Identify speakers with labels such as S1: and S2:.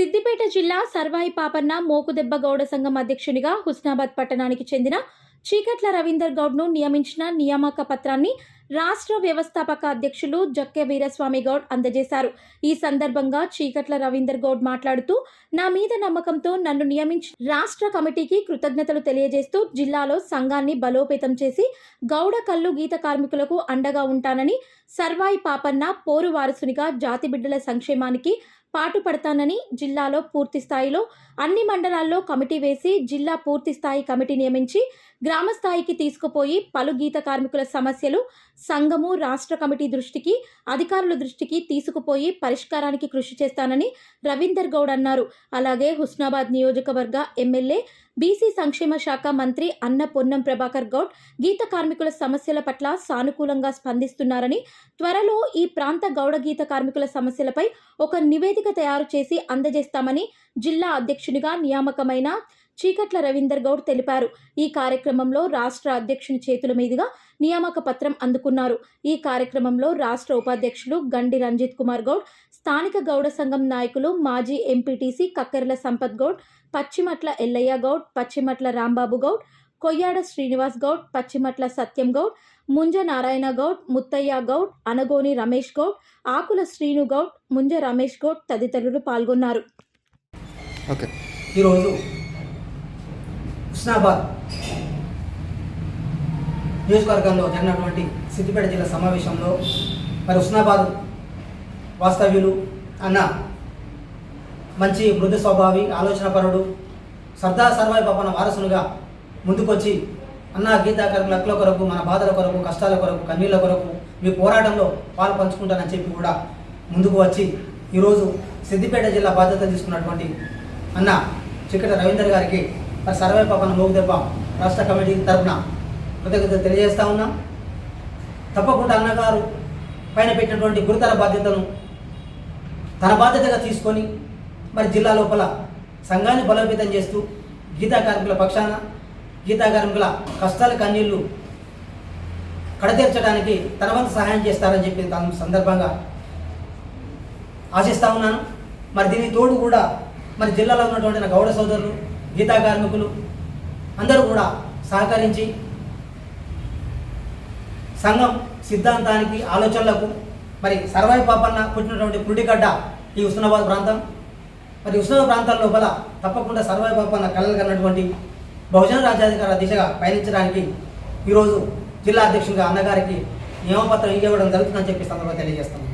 S1: సిద్దిపేట జిల్లా సర్వాయి పాపన్న మోకుదెబ్బ గౌడ సంఘం అధ్యక్షునిగా హుస్నాబాద్ పట్టణానికి చెందిన చీకట్ల రవీందర్ గౌడ్ను నియమించిన నియామక పత్రాన్ని రాష్ట్ర వ్యవస్థాపక అధ్యక్షులు జక్కె వీరస్వామి గౌడ్ అందజేశారు. ఈ సందర్భంగా చీకట్ల రవీందర్ గౌడ్ మాట్లాడుతూ, నా మీద నమ్మకంతో నన్ను నియమించిన రాష్ట్ర కమిటీకి కృతజ్ఞతలు తెలియజేస్తూ, జిల్లాలో సంఘాన్ని బలోపేతం చేసి గౌడ కల్లు గీత కార్మికులకు అండగా ఉంటానని, సర్వాయి పాపన్న పోరు వారసునిగా జాతి బిడ్డల సంక్షేమానికి పాటుపడతానని, జిల్లాలో పూర్తి స్థాయిలో అన్ని మండలాల్లో కమిటీ వేసి జిల్లా పూర్తి స్థాయి కమిటీ నియమించి గ్రామ స్థాయికి తీసుకుపోయి పలు గీత కార్మికుల సమస్యలు సంఘము రాష్ట్ర కమిటీ దృష్టికి, అధికారుల దృష్టికి తీసుకుపోయి పరిష్కారానికి కృషి చేస్తానని రవీందర్ గౌడ్ అన్నారు. అలాగే హుస్నాబాద్ నియోజకవర్గ ఎమ్మెల్యే బీసీ సంక్షేమ శాఖ మంత్రి అన్న పొన్నం ప్రభాకర్ గౌడ్ గీత కార్మికుల సమస్యల పట్ల సానుకూలంగా స్పందిస్తున్నారని, త్వరలో ఈ ప్రాంత గౌడ గీత కార్మికుల సమస్యలపై ఒక నివేదిక తయారు చేసి అందజేస్తామని జిల్లా అధ్యక్షునిగా నియామకమైన చీకట్ల రవీందర్ గౌడ్ తెలిపారు. ఈ కార్యక్రమంలో రాష్ట్ర అధ్యక్షుని చేతుల మీదుగా నియామక పత్రం అందుకున్నారు. ఈ కార్యక్రమంలో రాష్ట్ర ఉపాధ్యక్షులు గండి రంజిత్ కుమార్ గౌడ్, స్థానిక గౌడ సంఘం నాయకులు మాజీ ఎంపీటీసీ కక్కెరల సంపత్ గౌడ్, పచ్చిమట్ల ఎల్లయ్య గౌడ్, పచ్చిమట్ల రాంబాబు గౌడ్, కొయ్యాడ శ్రీనివాస్ గౌడ్, పచ్చిమట్ల సత్యం గౌడ్, ముంజ నారాయణ గౌడ్, ముత్తయ్య గౌడ్, అనగోని రమేష్ గౌడ్, ఆకుల శ్రీను గౌడ్, ముంజ రమేష్ గౌడ్ తదితరులు పాల్గొన్నారు.
S2: ఈరోజు హుస్నాబాద్ నియోజకవర్గంలో జరిగినటువంటి సిద్దిపేట జిల్లా సమావేశంలో మరి హుస్నాబాద్ వాస్తవ్యులు అన్న మంచి మృదు స్వభావి ఆలోచనపరుడు సర్దార్ సర్వాయి పాపన్న వారసునిగా ముందుకొచ్చి అన్న గీతా కార్మికుల హక్కుల కొరకు, మన బాధల కొరకు, కష్టాల కొరకు, కన్నీళ్ళ కొరకు మీ పోరాటంలో పాలు పంచుకుంటానని చెప్పి కూడా ముందుకు వచ్చి ఈరోజు సిద్దిపేట జిల్లా బాధ్యత తీసుకున్నటువంటి అన్న చీకట్ల రవీందర్ గారికి మరి సర్వాయి పాపన్న మోకుదెబ్బ రాష్ట్ర కమిటీ తరఫున కృతజ్ఞతలు తెలియజేస్తూ ఉన్నాం. తప్పకుండా అన్నగారు పైన పెట్టినటువంటి గురుతర బాధ్యతను తన బాధ్యతగా తీసుకొని మరి జిల్లా లోపల సంఘాన్ని బలోపేతం చేస్తూ గీతా కార్మికుల పక్షాన గీతా కార్మికుల కష్టాల కన్నీళ్లు కడతీర్చడానికి తన వంతు సహాయం చేస్తారని చెప్పి తన సందర్భంగా ఆశిస్తూ ఉన్నాను. మరి దీనికి తోడు కూడా మరి జిల్లాలో ఉన్నటువంటి గౌడ సోదరులు, గీతా కార్మికులు అందరూ కూడా సహకరించి సంఘం సిద్ధాంతానికి, ఆలోచనలకు మరి సర్వాయి పాపన్న పుట్టినటువంటి పురిటిగడ్డ ఈ హుస్నాబాద్ ప్రాంతం. మరి హుస్నాబాద్ ప్రాంతం లోపల తప్పకుండా సర్వాయి పాపన్న కలలు కన్నటువంటి బహుజన రాజ్యాధికార దిశగా పయనించడానికి ఈరోజు జిల్లా అధ్యక్షుడిగా అన్నగారికి నియమపత్రం ఇవ్వడం జరుగుతుందని చెప్పి సందర్భంగా తెలియజేస్తాను.